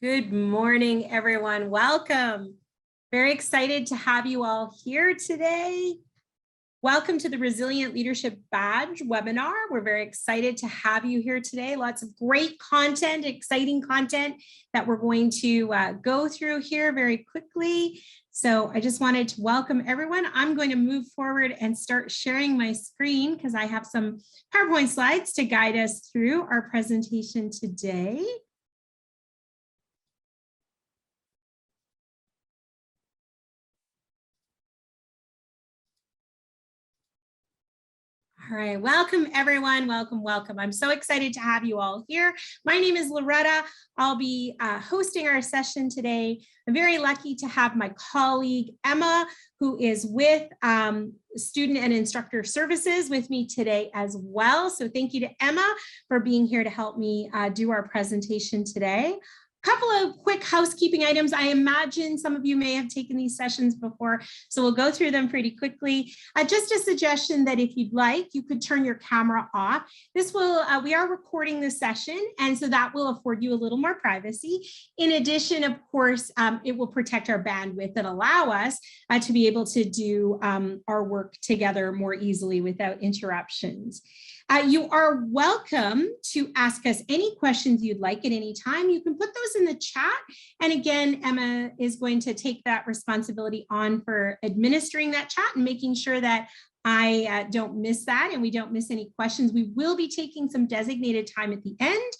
Good morning, everyone. Welcome. Very excited to have you all here today. Welcome to the Resilient Leadership Badge webinar. We're very excited to have you here today. Lots of great content, exciting content that we're going to go through here very quickly. So I just wanted to welcome everyone. I'm going to move forward and start sharing my screen because I have some PowerPoint slides to guide us through our presentation today. All right, welcome everyone, welcome. I'm so excited to have you all here. My name is Loretta. I'll be hosting our session today. I'm very lucky to have my colleague Emma, who is with Student and Instructor Services with me today as well. So thank you to Emma for being here to help me do our presentation today. Couple of quick housekeeping items. I imagine some of you may have taken these sessions before, so we'll go through them pretty quickly. Just a suggestion that if you'd like, you could turn your camera off. This will, we are recording this session, and so that will afford you a little more privacy. In addition, of course, it will protect our bandwidth and allow us to be able to do our work together more easily without interruptions. You are welcome to ask us any questions you'd like at any time. You can put those in the chat. And again, Emma is going to take that responsibility on for administering that chat and making sure that I don't miss that and we don't miss any questions. We will be taking some designated time at the end,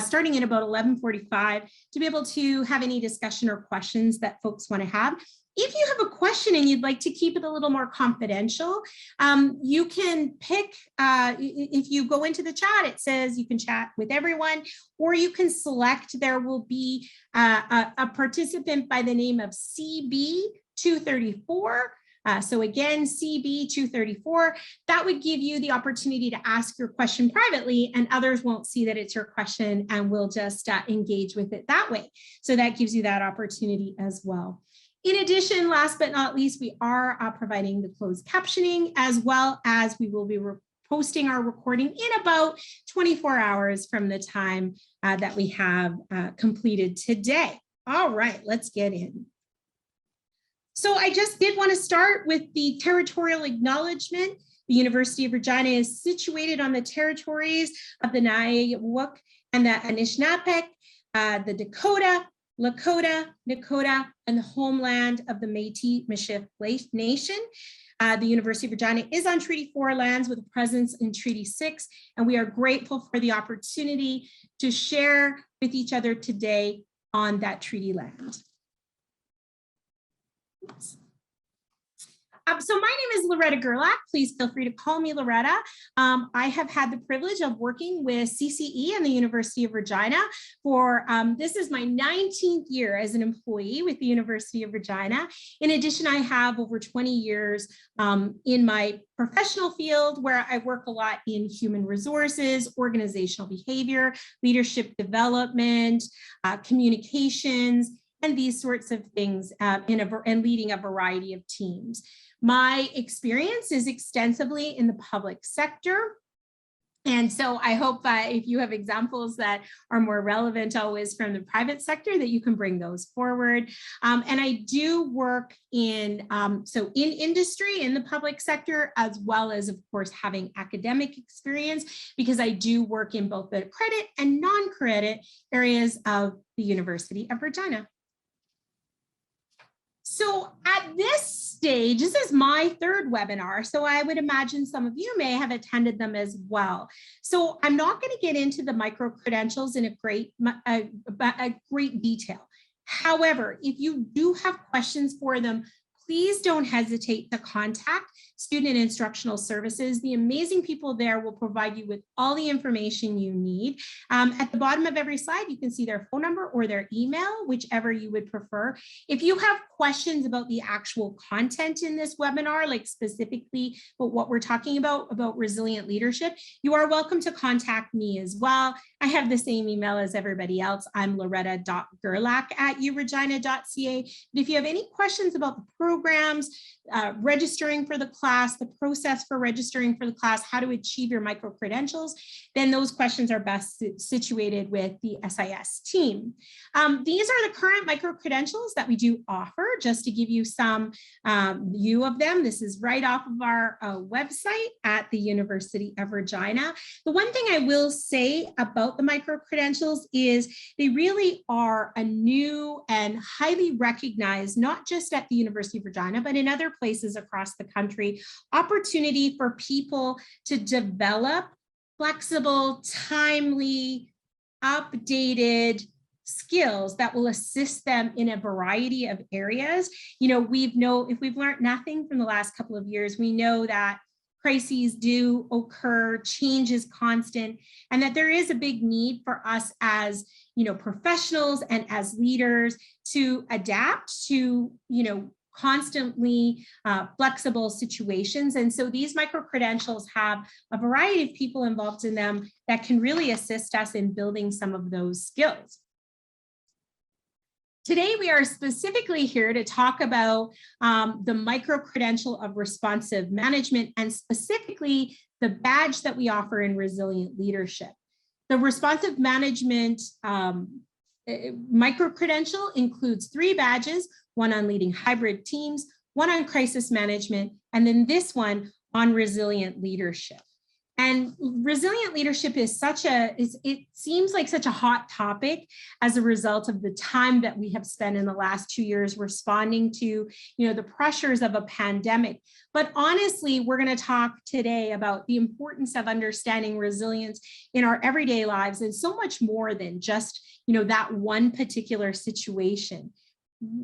starting at about 11:45, to be able to have any discussion or questions that folks want to have. If you have a question and you'd like to keep it a little more confidential, you can pick, if you go into the chat, it says you can chat with everyone, or you can select, there will be a participant by the name of CB234. So again, CB234, that would give you the opportunity to ask your question privately, and others won't see that it's your question and will just engage with it that way. So that gives you that opportunity as well. In addition, last but not least, we are providing the closed captioning, as well as we will be posting our recording in about 24 hours from the time that we have completed today. All right, let's get in. So I just did want to start with the territorial acknowledgement. The University of Regina is situated on the territories of the Niuewok and the Anishinaabeg, the Dakota, Lakota, Nakota, and the homeland of the Métis Nation. The University of Regina is on Treaty 4 lands with a presence in Treaty 6, and we are grateful for the opportunity to share with each other today on that treaty land. Oops. So my name is Loretta Gerlach. Please feel free to call me Loretta. I have had the privilege of working with CCE and the University of Regina for, this is my 19th year as an employee with the University of Regina. In addition, I have over 20 years in my professional field where I work a lot in human resources, organizational behavior, leadership development, communications, and these sorts of things, and leading a variety of teams. My experience is extensively in the public sector. And so I hope if you have examples that are more relevant always from the private sector, that you can bring those forward. And I do work in, so in industry, in the public sector, as well as, of course, having academic experience, because I do work in both the credit and non-credit areas of the University of Regina. So at this stage, this is my third webinar, so I would imagine some of you may have attended them as well. So I'm not going to get into the micro-credentials in a great detail. However, if you do have questions for them, please don't hesitate to contact Student and Instructional Services. The amazing people there will provide you with all the information you need. At the bottom of every slide, you can see their phone number or their email, whichever you would prefer. If you have questions about the actual content in this webinar, like specifically what we're talking about resilient leadership, you are welcome to contact me as well. I have the same email as everybody else. I'm loretta.gerlach@uregina.ca. But if you have any questions about the programs, registering for the class, the process for registering for the class, how to achieve your micro-credentials, then those questions are best situated with the SIS team. These are the current micro-credentials that we do offer, just to give you some view of them. This is right off of our website at the University of Regina. The one thing I will say about the micro-credentials is they really are a new and highly recognized, not just at the University of Regina, but in other places across the country, opportunity for people to develop flexible, timely, updated skills that will assist them in a variety of areas. You know, if we've learned nothing from the last couple of years, we know that crises do occur, change is constant, and that there is a big need for us as, you know, professionals and as leaders to adapt to, you know, constantly flexible situations. And so these micro-credentials have a variety of people involved in them that can really assist us in building some of those skills. Today, we are specifically here to talk about the micro-credential of responsive management, and specifically the badge that we offer in resilient leadership. The responsive management micro-credential includes 3 badges, one on leading hybrid teams, one on crisis management, and then this one on resilient leadership. And resilient leadership is it seems like such a hot topic as a result of the time that we have spent in the last 2 years responding to, you know, the pressures of a pandemic. But honestly, we're going to talk today about the importance of understanding resilience in our everyday lives, and so much more than just, you know, that one particular situation.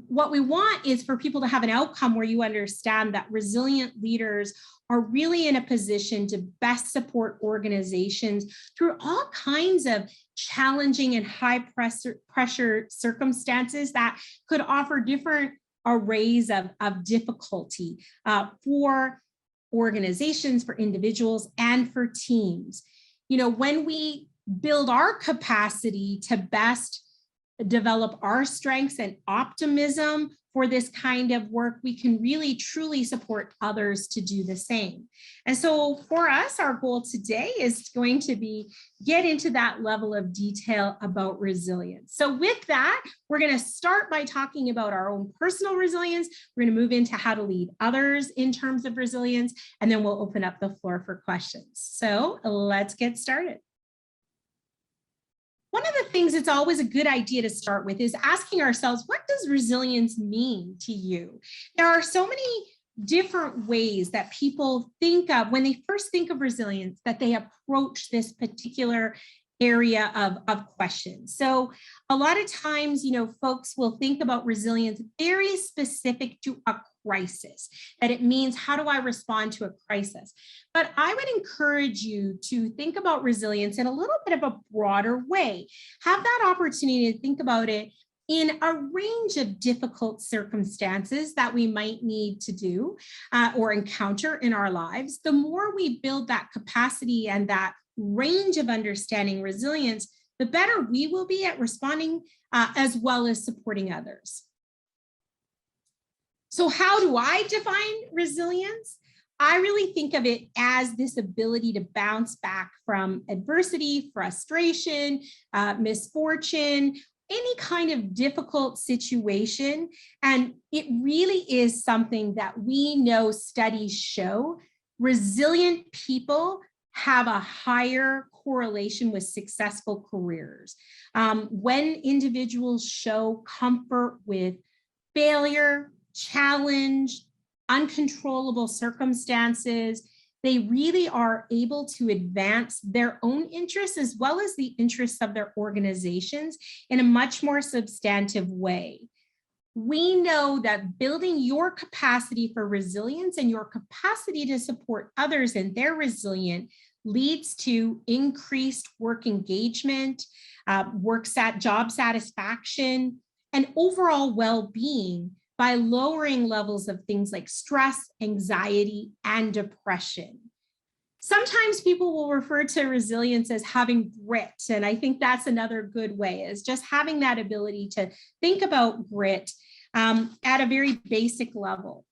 What we want is for people to have an outcome where you understand that resilient leaders are really in a position to best support organizations through all kinds of challenging and high pressure circumstances that could offer different arrays of difficulty for organizations, for individuals, and for teams. You know, when we build our capacity to best develop our strengths and optimism for this kind of work, we can really truly support others to do the same. And so for us, our goal today is going to be get into that level of detail about resilience. So with that, we're going to start by talking about our own personal resilience. We're going to move into how to lead others in terms of resilience, and then we'll open up the floor for questions. So let's get started. One of the things it's always a good idea to start with is asking ourselves, what does resilience mean to you? There are so many different ways that people think of when they first think of resilience, that they approach this particular area of questions. So a lot of times, you know, folks will think about resilience very specific to a crisis, that it means, how do I respond to a crisis? But I would encourage you to think about resilience in a little bit of a broader way. Have that opportunity to think about it in a range of difficult circumstances that we might need to do or encounter in our lives. The more we build that capacity and that range of understanding resilience, the better we will be at responding as well as supporting others. So how do I define resilience? I really think of it as this ability to bounce back from adversity, frustration, misfortune, any kind of difficult situation. And it really is something that we know studies show resilient people have a higher correlation with successful careers. When individuals show comfort with failure, challenge, uncontrollable circumstances, they really are able to advance their own interests as well as the interests of their organizations in a much more substantive way. We know that building your capacity for resilience and your capacity to support others in their resilience leads to increased work engagement, job satisfaction, and overall well-being by lowering levels of things like stress, anxiety, and depression. Sometimes people will refer to resilience as having grit, and I think that's another good way, is just having that ability to think about grit at a very basic level.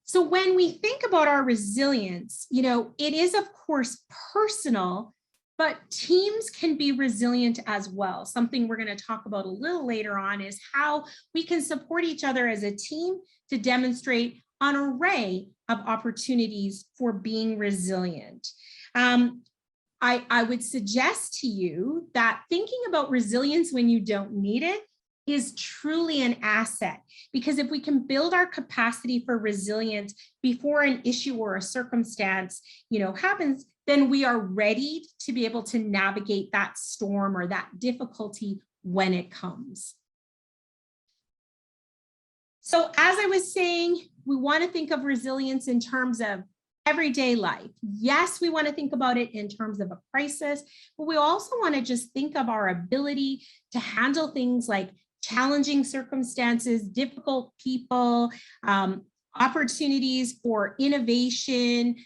So when we think about our resilience, it is of course personal, but teams can be resilient as well. Something we're going to talk about a little later on is how we can support each other as a team to demonstrate an array of opportunities for being resilient. I would suggest to you that thinking about resilience when you don't need it is truly an asset, because if we can build our capacity for resilience before an issue or a circumstance, happens, then we are ready to be able to navigate that storm or that difficulty when it comes. So as I was saying, we want to think of resilience in terms of everyday life. Yes, we want to think about it in terms of a crisis, but we also want to just think of our ability to handle things like challenging circumstances, difficult people, opportunities for innovation,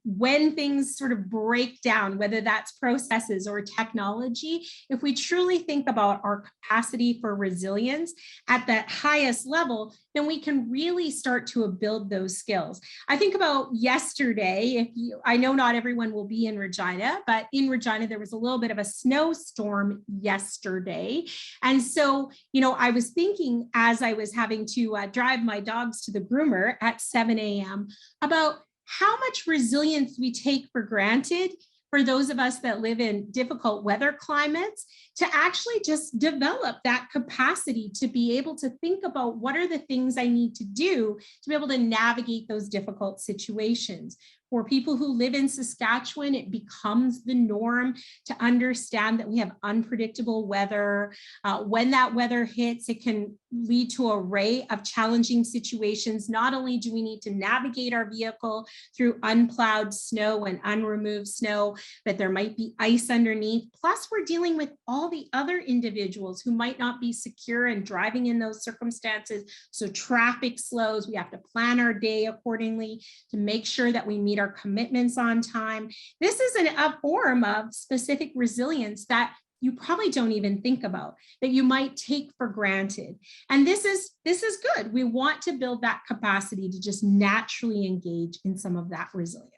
when things sort of break down, whether that's processes or technology. If we truly think about our capacity for resilience at that highest level, then we can really start to build those skills. I think about yesterday, I know not everyone will be in Regina, but in Regina, there was a little bit of a snowstorm yesterday. And so, I was thinking as I was having to drive my dogs to the groomer at 7 a.m. about how much resilience we take for granted for those of us that live in difficult weather climates, to actually just develop that capacity to be able to think about what are the things I need to do to be able to navigate those difficult situations. For people who live in Saskatchewan, it becomes the norm to understand that we have unpredictable weather. When that weather hits, it can lead to an array of challenging situations. Not only do we need to navigate our vehicle through unplowed snow and unremoved snow, but there might be ice underneath. Plus, we're dealing with all the other individuals who might not be secure and driving in those circumstances. So traffic slows. We have to plan our day accordingly to make sure that we meet our commitments on time. This is a form of specific resilience that you probably don't even think about, that you might take for granted. And this is good. We want to build that capacity to just naturally engage in some of that resilience.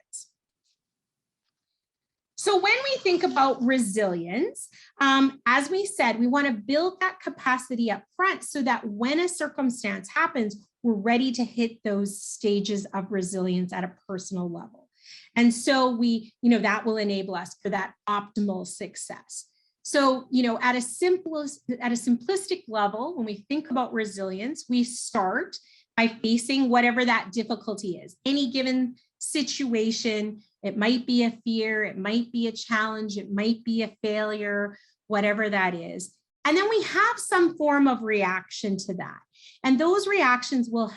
So when we think about resilience, as we said, we want to build that capacity up front so that when a circumstance happens, we're ready to hit those stages of resilience at a personal level. And so that will enable us for that optimal success. So, at a simplistic level, when we think about resilience, we start by facing whatever that difficulty is. Any given situation, it might be a fear, it might be a challenge, it might be a failure, whatever that is. And then we have some form of reaction to that. And those reactions will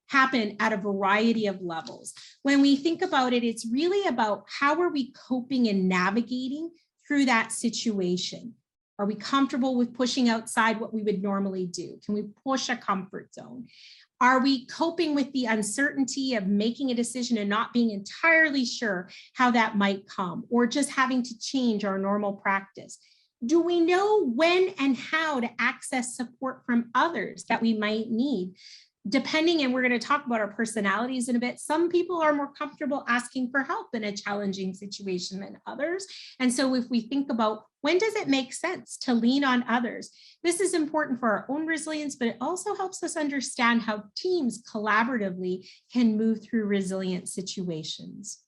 happen at a variety of levels. When we think about it, it's really about how are we coping and navigating through that situation? Are we comfortable with pushing outside what we would normally do? Can we push a comfort zone? Are we coping with the uncertainty of making a decision and not being entirely sure how that might come, or just having to change our normal practice? Do we know when and how to access support from others that we might need? Depending, and we're going to talk about our personalities in a bit, some people are more comfortable asking for help in a challenging situation than others. And so if we think about when does it make sense to lean on others, this is important for our own resilience, but it also helps us understand how teams collaboratively can move through resilient situations.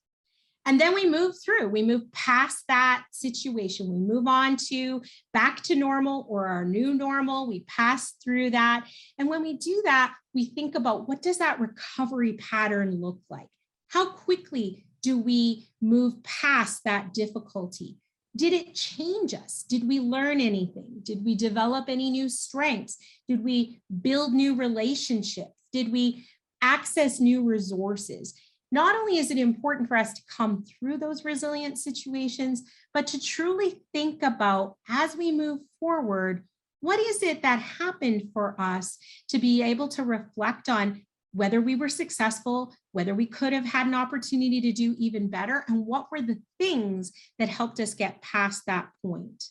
And then we move past that situation. We move on to back to normal or our new normal. We pass through that. And when we do that, we think about what does that recovery pattern look like? How quickly do we move past that difficulty? Did it change us? Did we learn anything? Did we develop any new strengths? Did we build new relationships? Did we access new resources? Not only is it important for us to come through those resilient situations, but to truly think about as we move forward, what is it that happened for us to be able to reflect on whether we were successful, whether we could have had an opportunity to do even better, and what were the things that helped us get past that point.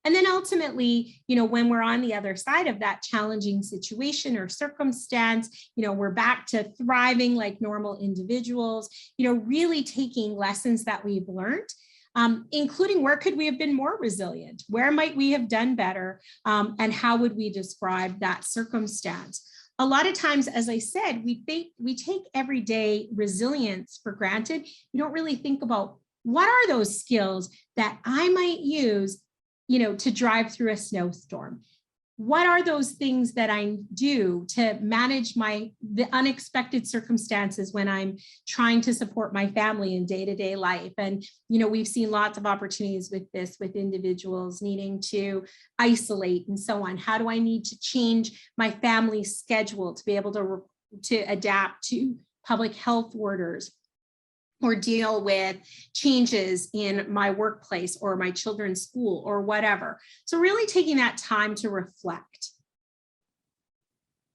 And then ultimately, when we're on the other side of that challenging situation or circumstance, we're back to thriving like normal individuals, really taking lessons that we've learned, including where could we have been more resilient? Where might we have done better? And how would we describe that circumstance? A lot of times, as I said, we take everyday resilience for granted. We don't really think about what are those skills that I might use to drive through a snowstorm. What are those things that I do to manage the unexpected circumstances when I'm trying to support my family in day-to-day life? And, we've seen lots of opportunities with this, with individuals needing to isolate and so on. How do I need to change my family's schedule to be able to adapt to public health orders, or deal with changes in my workplace or my children's school or whatever? So really taking that time to reflect.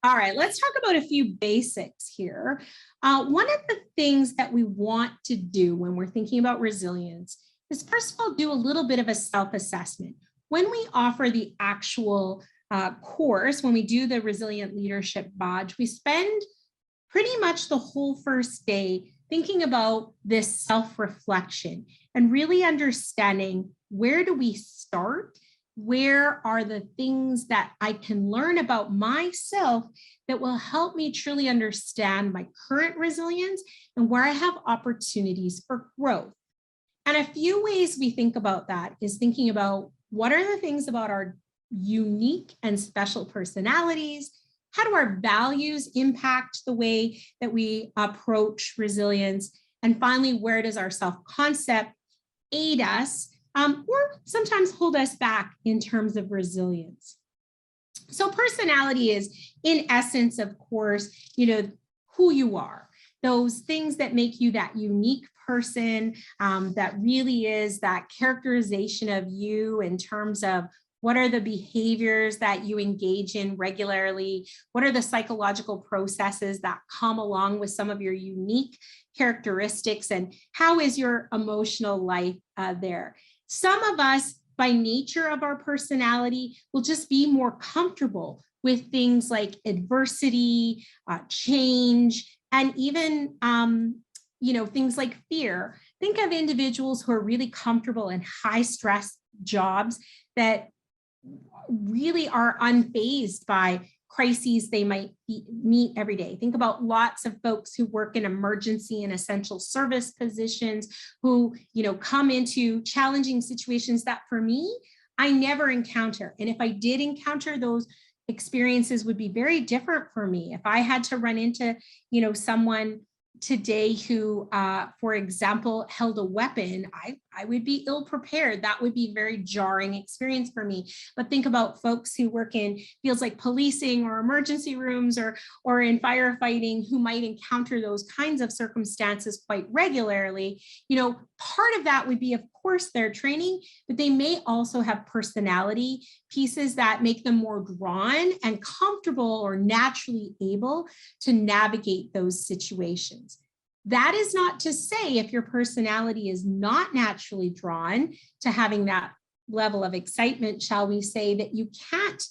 All right, let's talk about a few basics here. One of the things that we want to do when we're thinking about resilience is, first of all, do a little bit of a self-assessment. When we offer the actual course, when we do the Resilient Leadership Badge, we spend pretty much the whole first day thinking about this self-reflection and really understanding, where do we start? Where are the things that I can learn about myself that will help me truly understand my current resilience and where I have opportunities for growth? And a few ways we think about that is thinking about, what are the things about our unique and special personalities? How do our values impact the way that we approach resilience? And finally, where does our self-concept aid us or sometimes hold us back in terms of resilience? So personality is, in essence, of course, who you are, those things that make you that unique person, that really is that characterization of you in terms of, what are the behaviors that you engage in regularly? What are the psychological processes that come along with some of your unique characteristics? And how is your emotional life there? Some of us, by nature of our personality, will just be more comfortable with things like adversity, change, and even things like fear. Think of individuals who are really comfortable in high stress jobs that really are unfazed by crises they might meet every day. Think about lots of folks who work in emergency and essential service positions who, come into challenging situations that, for me, I never encounter. And if I did encounter, those experiences would be very different for me. If I had to run into, someone today who, for example, held a weapon, I would be ill prepared. That would be a very jarring experience for me. But think about folks who work in fields like policing or emergency rooms or in firefighting, who might encounter those kinds of circumstances quite regularly. Part of that would be, of course, their training, but they may also have personality pieces that make them more drawn and comfortable or naturally able to navigate those situations. That is not to say, if your personality is not naturally drawn to having that level of excitement, shall we say, that you can't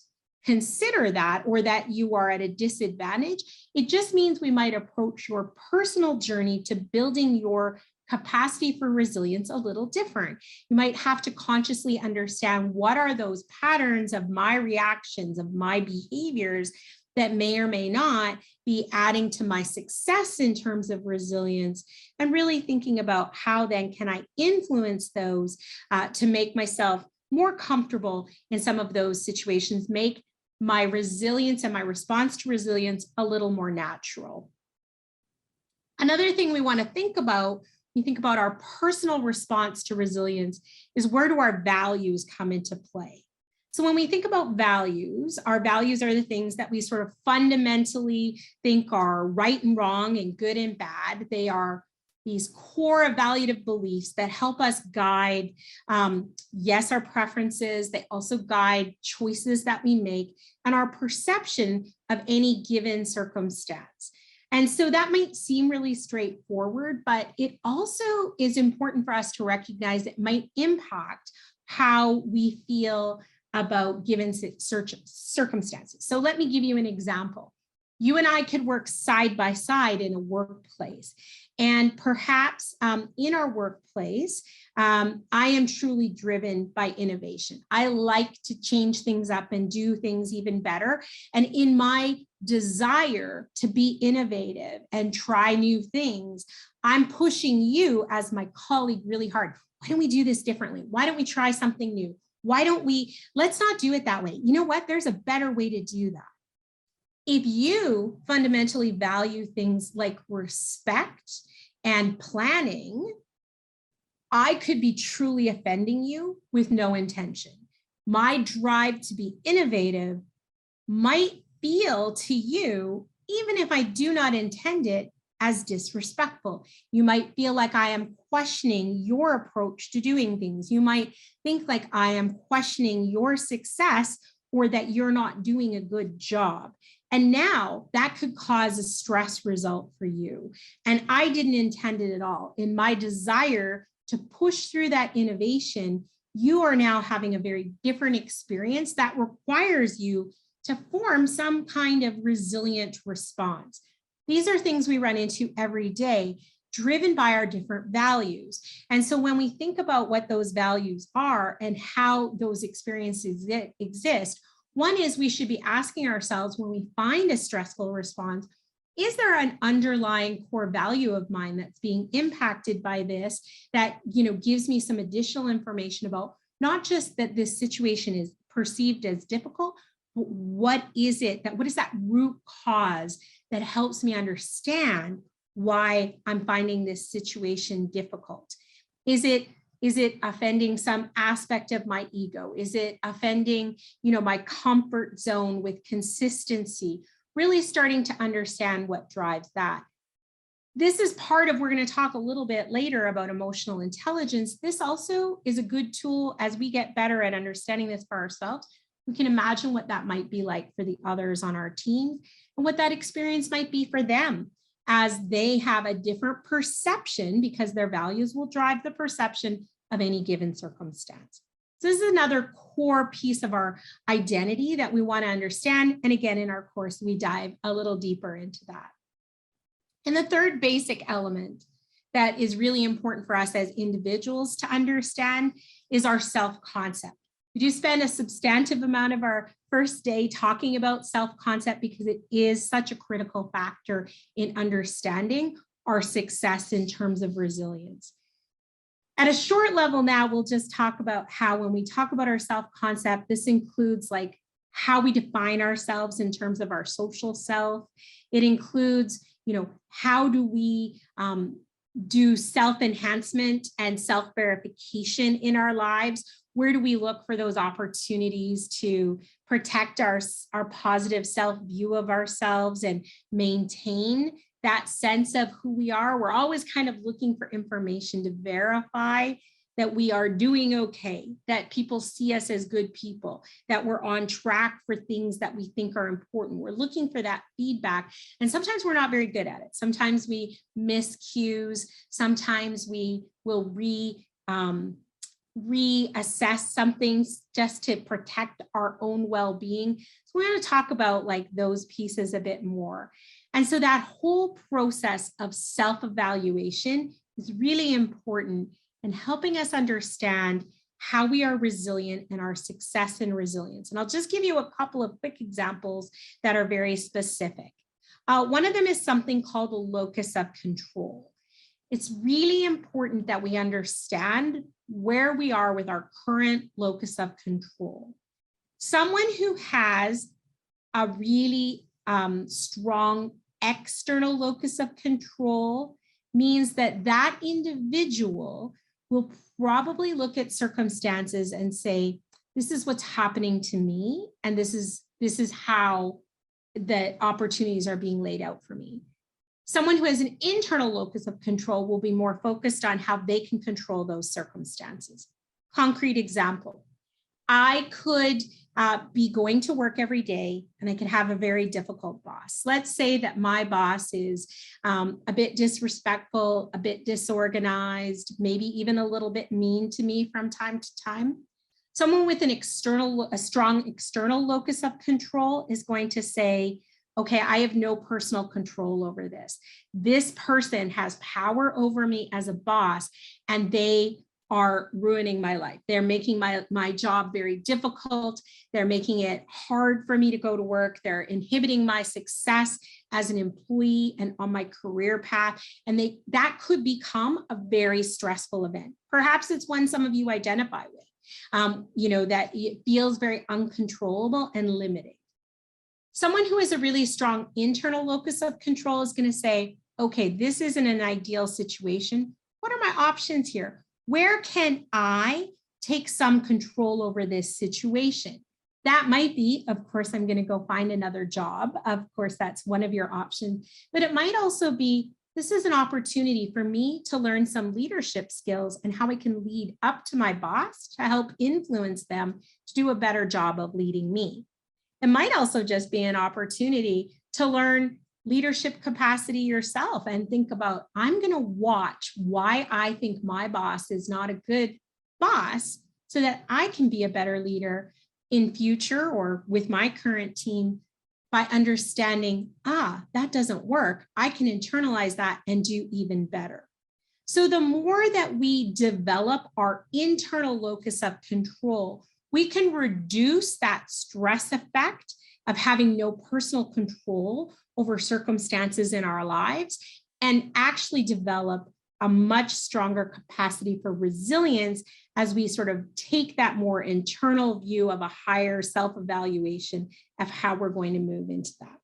consider that or that you are at a disadvantage. It just means we might approach your personal journey to building your capacity for resilience a little different. You might have to consciously understand, what are those patterns of my reactions, of my behaviors that may or may not be adding to my success in terms of resilience, and really thinking about how then can I influence those to make myself more comfortable in some of those situations, make my resilience and my response to resilience a little more natural. Another thing we want to think about, you think about our personal response to resilience, is, where do our values come into play? So when we think about values, our values are the things that we sort of fundamentally think are right and wrong and good and bad. They are these core evaluative beliefs that help us guide, yes, our preferences. They also guide choices that we make and our perception of any given circumstance. And so that might seem really straightforward, but it also is important for us to recognize it might impact how we feel about given circumstances. So let me give you an example. You and I could work side by side in a workplace. And perhaps in our workplace, I am truly driven by innovation. I like to change things up and do things even better. And in my desire to be innovative and try new things, I'm pushing you as my colleague really hard. Why don't we do this differently? Why don't we try something new? Why don't we, let's not do it that way. You know what? There's a better way to do that. If you fundamentally value things like respect and planning, I could be truly offending you with no intention. My drive to be innovative might feel to you, even if I do not intend it, as disrespectful. You might feel like I am questioning your approach to doing things. You might think like I am questioning your success or that you're not doing a good job. And now that could cause a stress result for you. And I didn't intend it at all. In my desire to push through that innovation, you are now having a very different experience that requires you to form some kind of resilient response. These are things we run into every day, driven by our different values. And so when we think about what those values are and how those experiences exist, one is we should be asking ourselves when we find a stressful response, is there an underlying core value of mine that's being impacted by this that, gives me some additional information about not just that this situation is perceived as difficult, but what is that root cause that helps me understand why I'm finding this situation difficult? Is it offending some aspect of my ego? Is it offending, my comfort zone with consistency? Really starting to understand what drives that. This is part of, we're going to talk a little bit later about emotional intelligence. This also is a good tool as we get better at understanding this for ourselves. We can imagine what that might be like for the others on our team and what that experience might be for them as they have a different perception, because their values will drive the perception of any given circumstance. So this is another core piece of our identity that we want to understand. And again, in our course, we dive a little deeper into that. And the third basic element that is really important for us as individuals to understand is our self-concept. We do spend a substantive amount of our first day talking about self-concept because it is such a critical factor in understanding our success in terms of resilience. At a short level now, we'll just talk about how when we talk about our self-concept, this includes like how we define ourselves in terms of our social self. It includes, how do we do self-enhancement and self-verification in our lives? Where do we look for those opportunities to protect our positive self-view of ourselves and maintain that sense of who we are? We're always kind of looking for information to verify that we are doing okay, that people see us as good people, that we're on track for things that we think are important. We're looking for that feedback. And sometimes we're not very good at it. Sometimes we miss cues. Sometimes we will reassess something just to protect our own well-being. So we're going to talk about like those pieces a bit more. And so that whole process of self-evaluation is really important in helping us understand how we are resilient and our success in resilience. And I'll just give you a couple of quick examples that are very specific. One of them is something called a locus of control. It's really important that we understand where we are with our current locus of control. Someone who has a really strong external locus of control means that that individual will probably look at circumstances and say, this is what's happening to me, and this is how the opportunities are being laid out for me. Someone who has an internal locus of control will be more focused on how they can control those circumstances. Concrete example, I could be going to work every day and I could have a very difficult boss. Let's say that my boss is a bit disrespectful, a bit disorganized, maybe even a little bit mean to me from time to time. Someone with a strong external locus of control is going to say, okay, I have no personal control over this. This person has power over me as a boss, and they are ruining my life. They're making my job very difficult. They're making it hard for me to go to work. They're inhibiting my success as an employee and on my career path. And that could become a very stressful event. Perhaps it's one some of you identify with. That it feels very uncontrollable and limiting. Someone who has a really strong internal locus of control is going to say, okay, this isn't an ideal situation. What are my options here? Where can I take some control over this situation? That might be, of course, I'm going to go find another job. Of course, that's one of your options, but it might also be, this is an opportunity for me to learn some leadership skills and how I can lead up to my boss to help influence them to do a better job of leading me. It might also just be an opportunity to learn leadership capacity yourself and think about, I'm going to watch why I think my boss is not a good boss so that I can be a better leader in future or with my current team by understanding, that doesn't work. I can internalize that and do even better. So the more that we develop our internal locus of control, we can reduce that stress effect of having no personal control over circumstances in our lives and actually develop a much stronger capacity for resilience as we sort of take that more internal view of a higher self-evaluation of how we're going to move into that.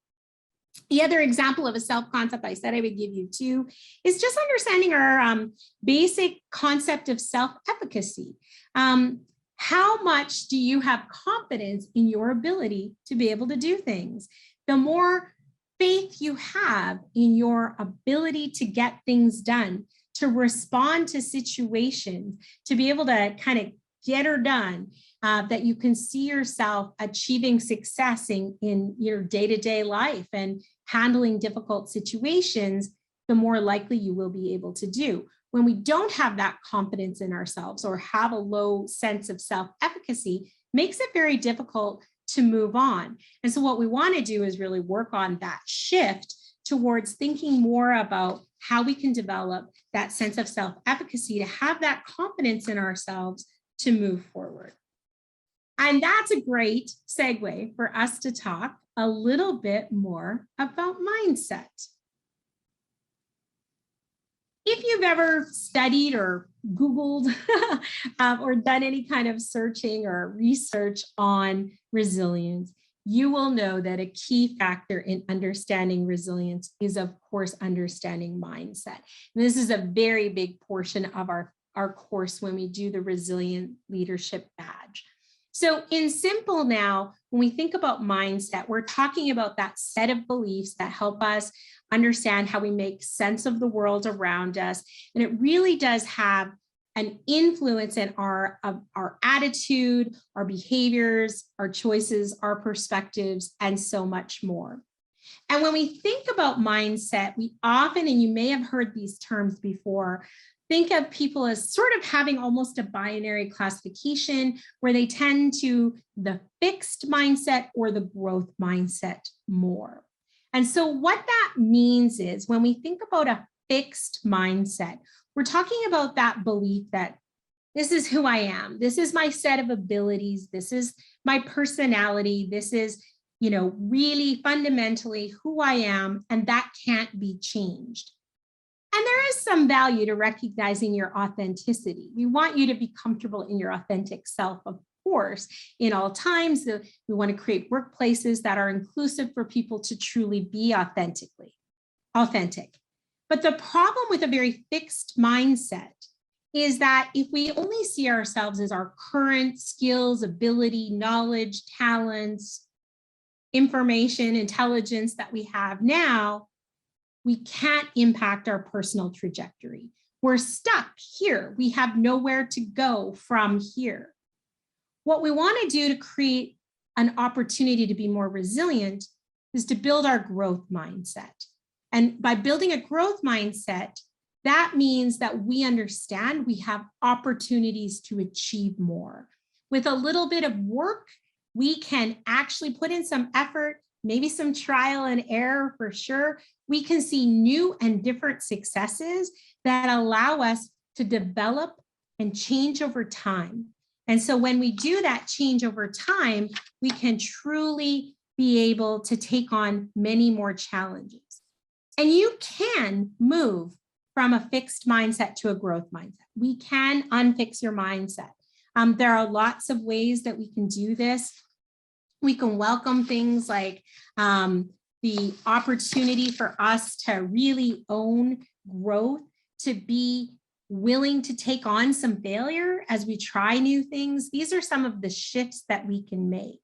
The other example of a self-concept I said I would give you too is just understanding our basic concept of self-efficacy. How much do you have confidence in your ability to be able to do things? The more faith you have in your ability to get things done, to respond to situations, to be able to kind of get her done, that you can see yourself achieving success in your day-to-day life and handling difficult situations, the more likely you will be able to do. When we don't have that confidence in ourselves or have a low sense of self-efficacy, makes it very difficult to move on. And so what we want to do is really work on that shift towards thinking more about how we can develop that sense of self-efficacy to have that confidence in ourselves to move forward. And that's a great segue for us to talk a little bit more about mindset. If you've ever studied or Googled or done any kind of searching or research on resilience, you will know that a key factor in understanding resilience is, of course, understanding mindset. And this is a very big portion of our course when we do the Resilient Leadership Badge. So in simple now, when we think about mindset, we're talking about that set of beliefs that help us understand how we make sense of the world around us. And it really does have an influence in our attitude, our behaviors, our choices, our perspectives, and so much more. And when we think about mindset, we often, and you may have heard these terms before, think of people as sort of having almost a binary classification where they tend to the fixed mindset or the growth mindset more. And so what that means is when we think about a fixed mindset, we're talking about that belief that this is who I am. This is my set of abilities. This is my personality. This is, really fundamentally who I am, and that can't be changed. And there is some value to recognizing your authenticity. We want you to be comfortable in your authentic self, of course, in all times. We want to create workplaces that are inclusive for people to truly be authentic. But the problem with a very fixed mindset is that if we only see ourselves as our current skills, ability, knowledge, talents, information, intelligence that we have now, we can't impact our personal trajectory. We're stuck here. We have nowhere to go from here. What we want to do to create an opportunity to be more resilient is to build our growth mindset. And by building a growth mindset, that means that we understand we have opportunities to achieve more. with a little bit of work, we can actually put in some effort, maybe some trial and error for sure. We can see new and different successes that allow us to develop and change over time. And so when we do that change over time, we can truly be able to take on many more challenges. And you can move from a fixed mindset to a growth mindset. We can unfix your mindset. There are lots of ways that we can do this. We can welcome things like the opportunity for us to really own growth, to be willing to take on some failure as we try new things. These are some of the shifts that we can make.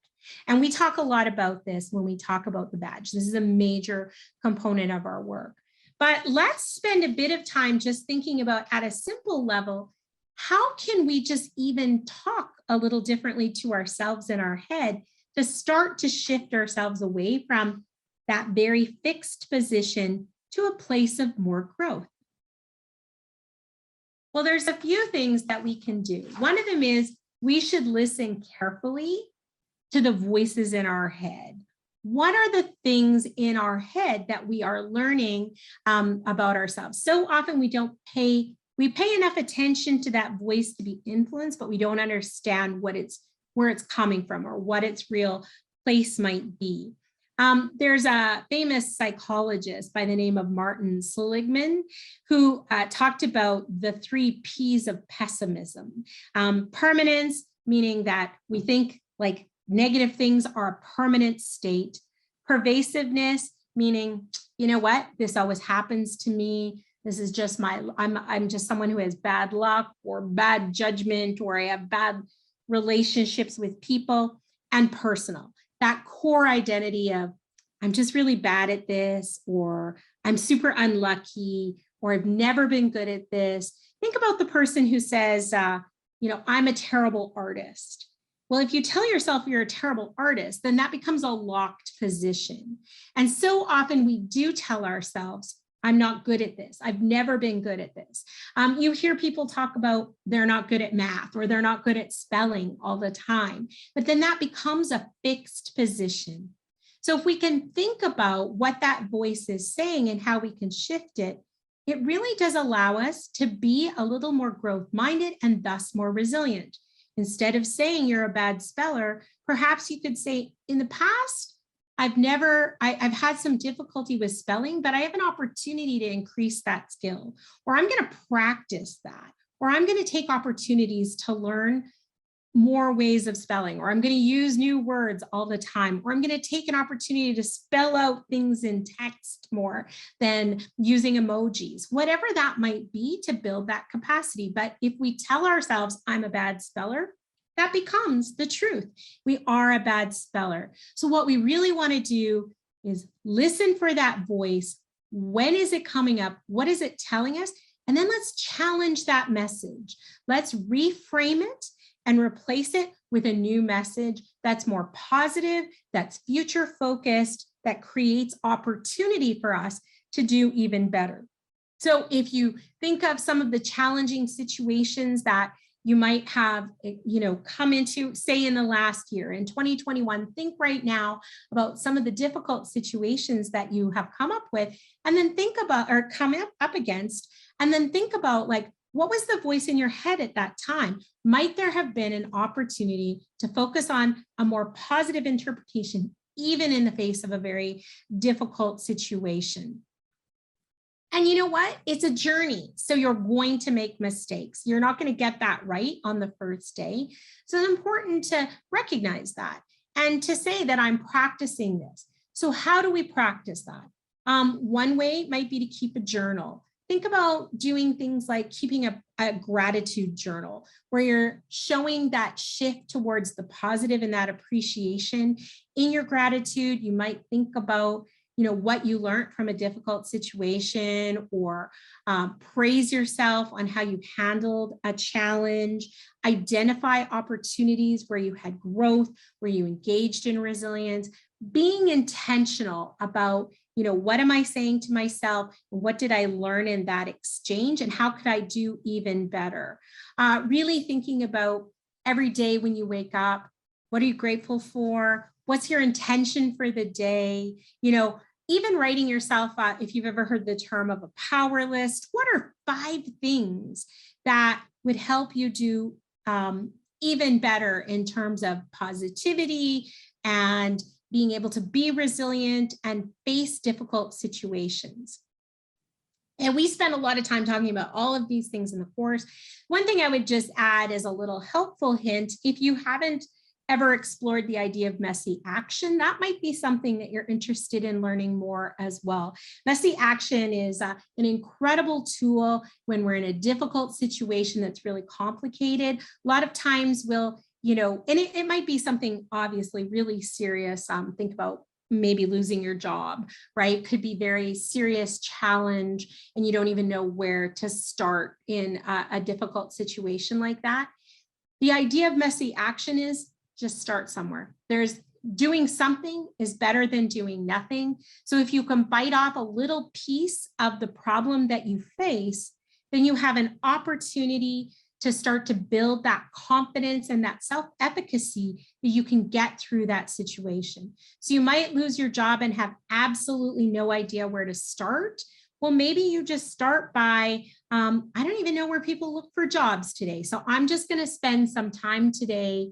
And we talk a lot about this when we talk about the badge. This is a major component of our work. But let's spend a bit of time just thinking about, at a simple level, how can we just even talk a little differently to ourselves in our head to start to shift ourselves away from that very fixed position to a place of more growth? Well, there's a few things that we can do. One of them is we should listen carefully to the voices in our head. What are the things in our head that we are learning about ourselves? So often we pay enough attention to that voice to be influenced, but we don't understand where it's coming from or what its real place might be. There's a famous psychologist by the name of Martin Seligman who talked about the 3 P's of pessimism. Permanence, meaning that we think like negative things are a permanent state. Pervasiveness, meaning, you know what, this always happens to me. This is just I'm just someone who has bad luck or bad judgment, or I have bad relationships with people. And personal, that core identity of I'm just really bad at this, or I'm super unlucky, or I've never been good at this. Think about the person who says, I'm a terrible artist. Well, if you tell yourself you're a terrible artist, then that becomes a locked position. And so often we do tell ourselves, I'm not good at this. I've never been good at this. You hear people talk about they're not good at math or they're not good at spelling all the time, but then that becomes a fixed position. So if we can think about what that voice is saying and how we can shift it, it really does allow us to be a little more growth-minded and thus more resilient. Instead of saying you're a bad speller, perhaps you could say, in the past, I've had some difficulty with spelling, but I have an opportunity to increase that skill, or I'm going to practice that, or I'm going to take opportunities to learn more ways of spelling, or I'm going to use new words all the time, or I'm going to take an opportunity to spell out things in text more than using emojis, whatever that might be, to build that capacity. But if we tell ourselves I'm a bad speller, that becomes the truth. We are a bad speller. So what we really want to do is listen for that voice. When is it coming up? What is it telling us? And then let's challenge that message. Let's reframe it and replace it with a new message that's more positive, that's future focused, that creates opportunity for us to do even better. So if you think of some of the challenging situations that you might have, come into, say in the last year, in 2021, think right now about some of the difficult situations that you have come up with, and then think about, or come up against, and then think about, like, what was the voice in your head at that time? Might there have been an opportunity to focus on a more positive interpretation, even in the face of a very difficult situation? And you know what? It's a journey. So you're going to make mistakes. You're not going to get that right on the first day. So it's important to recognize that and to say that I'm practicing this. So how do we practice that? One way might be to keep a journal. Think about doing things like keeping a gratitude journal, where you're showing that shift towards the positive and that appreciation. In your gratitude, you might think about what you learned from a difficult situation, or praise yourself on how you handled a challenge, identify opportunities where you had growth, where you engaged in resilience, being intentional about, what am I saying to myself? What did I learn in that exchange? And how could I do even better? Really thinking about every day when you wake up? What are you grateful for? What's your intention for the day? You know, even writing yourself, if you've ever heard the term of a power list, what are 5 things that would help you do even better in terms of positivity and being able to be resilient and face difficult situations? And we spend a lot of time talking about all of these things in the course. One thing I would just add as a little helpful hint, if you haven't ever explored the idea of messy action, that might be something that you're interested in learning more as well. Messy action is an incredible tool when we're in a difficult situation that's really complicated. A lot of times we'll, you know, and it might be something obviously really serious. Think about maybe losing your job, right? Could be very serious challenge and you don't even know where to start in a difficult situation like that. The idea of messy action is just start somewhere. There's doing something is better than doing nothing. So if you can bite off a little piece of the problem that you face, then you have an opportunity to start to build that confidence and that self-efficacy that you can get through that situation. So you might lose your job and have absolutely no idea where to start. Well, maybe you just start by, I don't even know where people look for jobs today. So I'm just going to spend some time today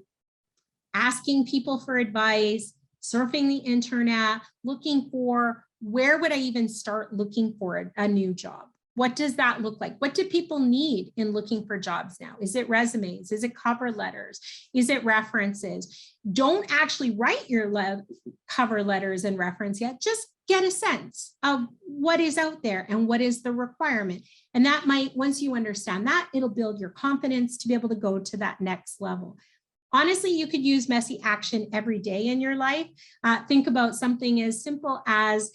asking people for advice, surfing the internet, looking for where would I even start looking for a new job? What does that look like? What do people need in looking for jobs now? Is it resumes? Is it cover letters? Is it references? Don't actually write your cover letters and reference yet. Just get a sense of what is out there and what is the requirement. And that might, once you understand that, it'll build your confidence to be able to go to that next level. Honestly, you could use messy action every day in your life. Think about something as simple as,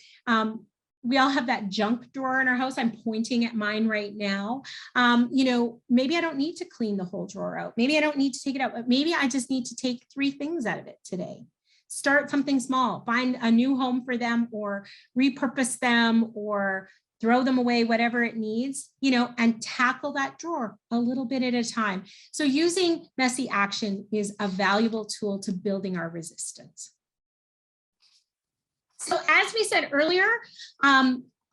we all have that junk drawer in our house. I'm pointing at mine right now. You know, maybe I don't need to clean the whole drawer out. Maybe I don't need to take it out, but maybe I just need to take 3 things out of it today. Start something small, find a new home for them or repurpose them or throw them away, whatever it needs, you know, and tackle that drawer a little bit at a time. So using messy action is a valuable tool to building our resistance. So as we said earlier,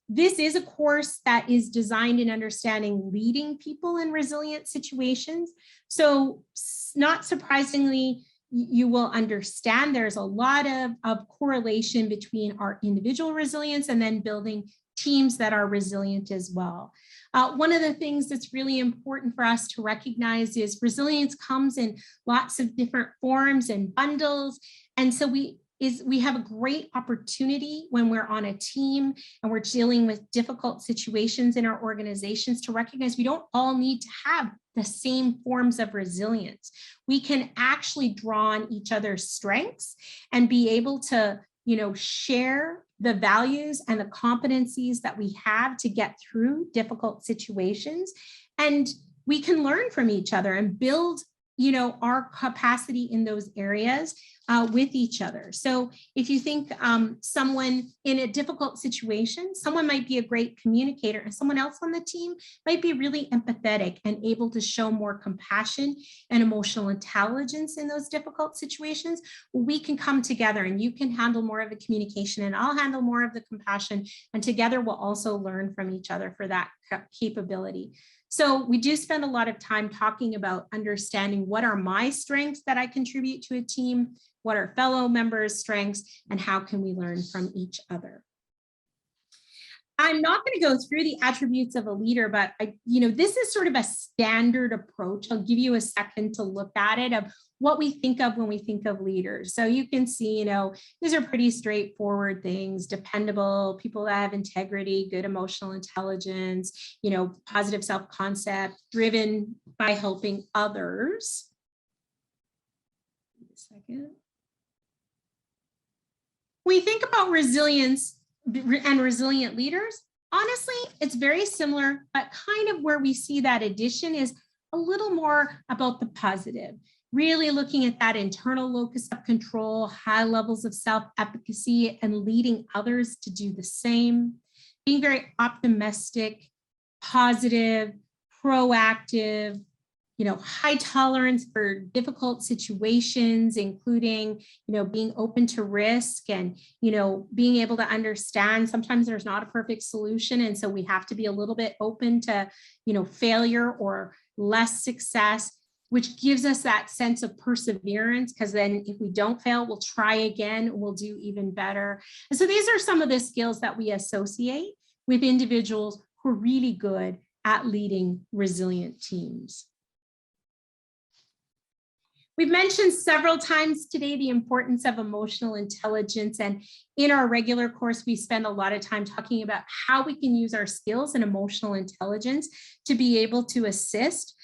this is a course that is designed in understanding leading people in resilient situations. So not surprisingly, you will understand there's a lot of correlation between our individual resilience and then building teams that are resilient as well. One of the things that's really important for us to recognize is resilience comes in lots of different forms and bundles. And so we have a great opportunity when we're on a team and we're dealing with difficult situations in our organizations to recognize we don't all need to have the same forms of resilience. We can actually draw on each other's strengths and be able to, you know, share the values and the competencies that we have to get through difficult situations. And we can learn from each other and build, you know, our capacity in those areas with each other. So if you think someone in a difficult situation, someone might be a great communicator and someone else on the team might be really empathetic and able to show more compassion and emotional intelligence in those difficult situations, we can come together and you can handle more of the communication and I'll handle more of the compassion, and together we'll also learn from each other for that capability. So we do spend a lot of time talking about understanding what are my strengths that I contribute to a team, what are fellow members' strengths, and how can we learn from each other. I'm not going to go through the attributes of a leader, but this is sort of a standard approach. I'll give you a second to look at it of what we think of when we think of leaders. So you can see, these are pretty straightforward things: dependable, people that have integrity, good emotional intelligence, positive self-concept, driven by helping others. Wait a second. When we think about resilience and resilient leaders, honestly, it's very similar, but kind of where we see that addition is a little more about the positive, really looking at that internal locus of control, high levels of self-efficacy, and leading others to do the same, being very optimistic, positive, proactive, high tolerance for difficult situations, including, being open to risk and, being able to understand sometimes there's not a perfect solution. And so we have to be a little bit open to, failure or less success, which gives us that sense of perseverance, because then if we don't fail, we'll try again, we'll do even better. And so these are some of the skills that we associate with individuals who are really good at leading resilient teams. We've mentioned several times today the importance of emotional intelligence, and in our regular course, we spend a lot of time talking about how we can use our skills and emotional intelligence to be able to assist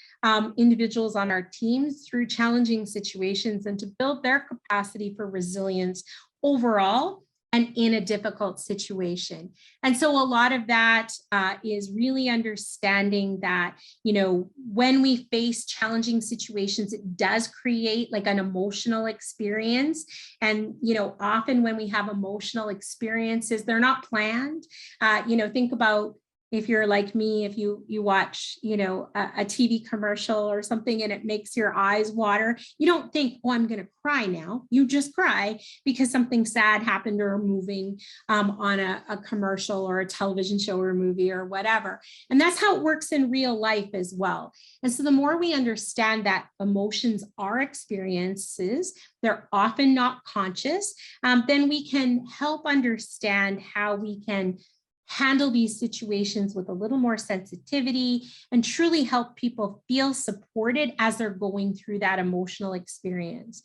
individuals on our teams through challenging situations and to build their capacity for resilience overall and in a difficult situation. And so a lot of that is really understanding that, when we face challenging situations, it does create like an emotional experience. And, often when we have emotional experiences, they're not planned. Think about, if you're like me, if you watch, a TV commercial or something and it makes your eyes water, you don't think, oh, I'm going to cry now. You just cry because something sad happened or moving on a commercial or a television show or a movie or whatever. And that's how it works in real life as well. And so the more we understand that emotions are experiences, they're often not conscious, then we can help understand how we can handle these situations with a little more sensitivity and truly help people feel supported as they're going through that emotional experience.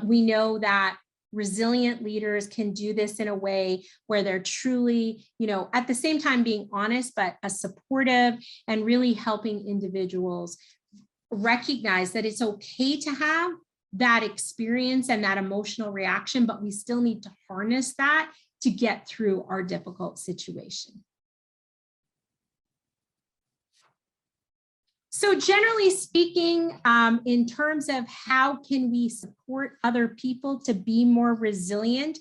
We know that resilient leaders can do this in a way where they're truly, at the same time being honest, but a supportive and really helping individuals recognize that it's okay to have that experience and that emotional reaction, but we still need to harness that to get through our difficult situation. So generally speaking, in terms of how can we support other people to be more resilient,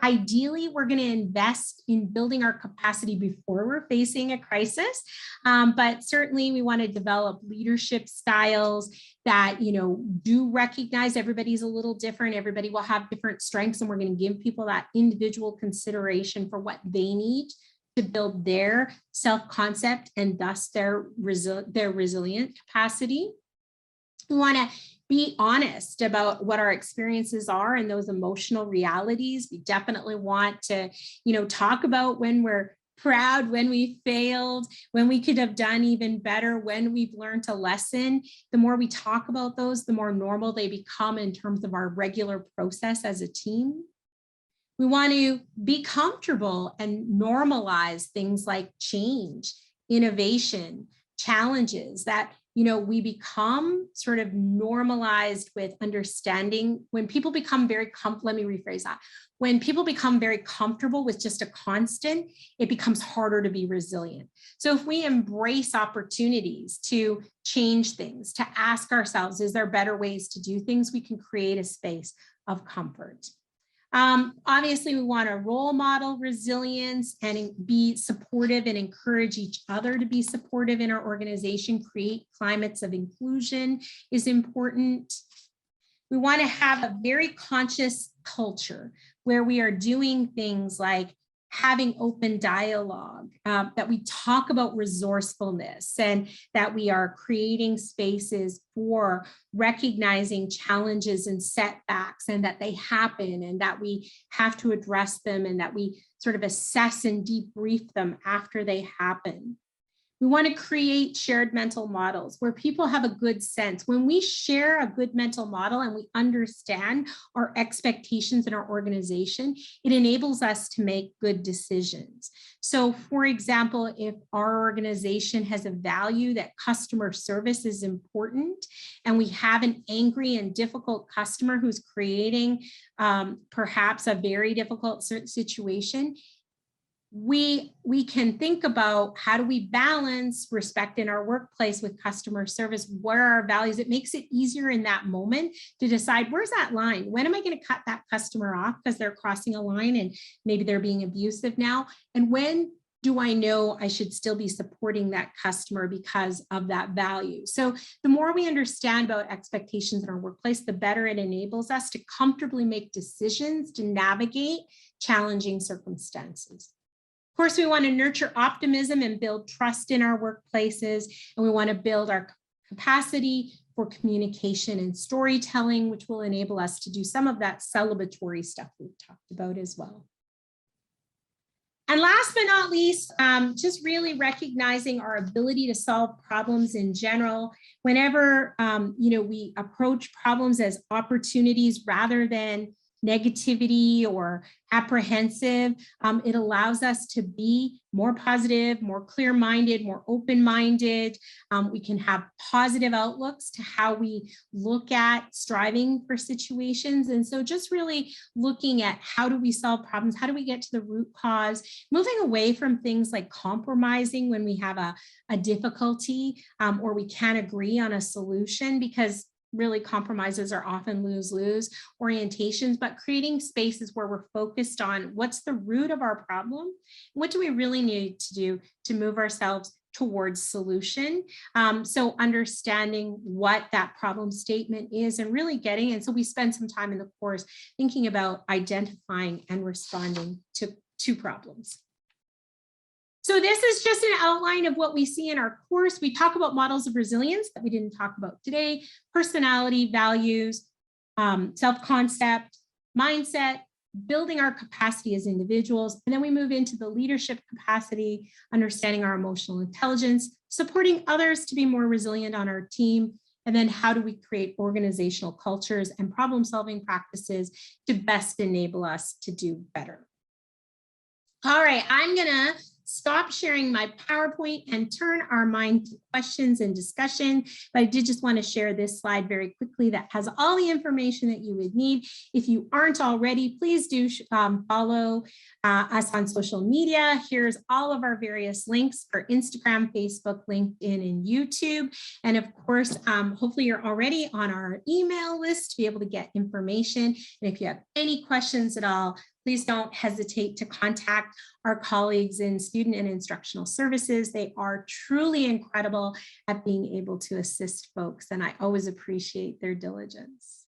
ideally we're going to invest in building our capacity before we're facing a crisis. But certainly we want to develop leadership styles that, do recognize everybody's a little different. Everybody will have different strengths, and we're going to give people that individual consideration for what they need to build their self-concept and thus their resilient capacity. We want to be honest about what our experiences are and those emotional realities. We definitely want to, talk about when we're proud, when we failed, when we could have done even better, when we've learned a lesson. The more we talk about those, the more normal they become in terms of our regular process as a team. We want to be comfortable and normalize things like change, innovation, challenges that, we become sort of normalized with understanding. When people become let me rephrase that. When people become very comfortable with just a constant, it becomes harder to be resilient. So if we embrace opportunities to change things, to ask ourselves, is there better ways to do things, we can create a space of comfort. Obviously, we want to role model resilience and be supportive and encourage each other to be supportive in our organization. Create climates of inclusion is important. We want to have a very conscious culture where we are doing things like having open dialogue, that we talk about resourcefulness, and that we are creating spaces for recognizing challenges and setbacks, and that they happen, and that we have to address them, and that we sort of assess and debrief them after they happen. We want to create shared mental models where people have a good sense. When we share a good mental model and we understand our expectations in our organization, it enables us to make good decisions. So for example, if our organization has a value that customer service is important, and we have an angry and difficult customer who's creating perhaps a very difficult situation, we can think about how do we balance respect in our workplace with customer service. What are our values? It makes it easier in that moment to decide, where's that line? When am I going to cut that customer off because they're crossing a line and maybe they're being abusive now? And when do I know I should still be supporting that customer because of that value? So the more we understand about expectations in our workplace, the better it enables us to comfortably make decisions to navigate challenging circumstances. Of course, we want to nurture optimism and build trust in our workplaces, and we want to build our capacity for communication and storytelling, which will enable us to do some of that celebratory stuff we've talked about as well. And last but not least, just really recognizing our ability to solve problems in general. Whenever we approach problems as opportunities rather than negativity or apprehensive, it allows us to be more positive, more clear-minded, more open-minded. We can have positive outlooks to how we look at striving for situations. And so just really looking at how do we solve problems? How do we get to the root cause? Moving away from things like compromising when we have a difficulty or we can't agree on a solution, because really compromises are often lose-lose orientations, but creating spaces where we're focused on what's the root of our problem, what do we really need to do to move ourselves towards solution. So understanding what that problem statement is and really getting, and so we spend some time in the course thinking about identifying and responding to problems. So this is just an outline of what we see in our course. We talk about models of resilience that we didn't talk about today: personality, values, self-concept, mindset, building our capacity as individuals. And then we move into the leadership capacity, understanding our emotional intelligence, supporting others to be more resilient on our team. And then how do we create organizational cultures and problem-solving practices to best enable us to do better? All right, I'm gonna stop sharing my PowerPoint and turn our mind to questions and discussion. But I did just want to share this slide very quickly that has all the information that you would need. If you aren't already, please do follow us on social media. Here's all of our various links for Instagram, Facebook, LinkedIn, and YouTube. And of course, hopefully you're already on our email list to be able to get information. And if you have any questions at all, please don't hesitate to contact our colleagues in student and instructional services. They are truly incredible at being able to assist folks, and I always appreciate their diligence.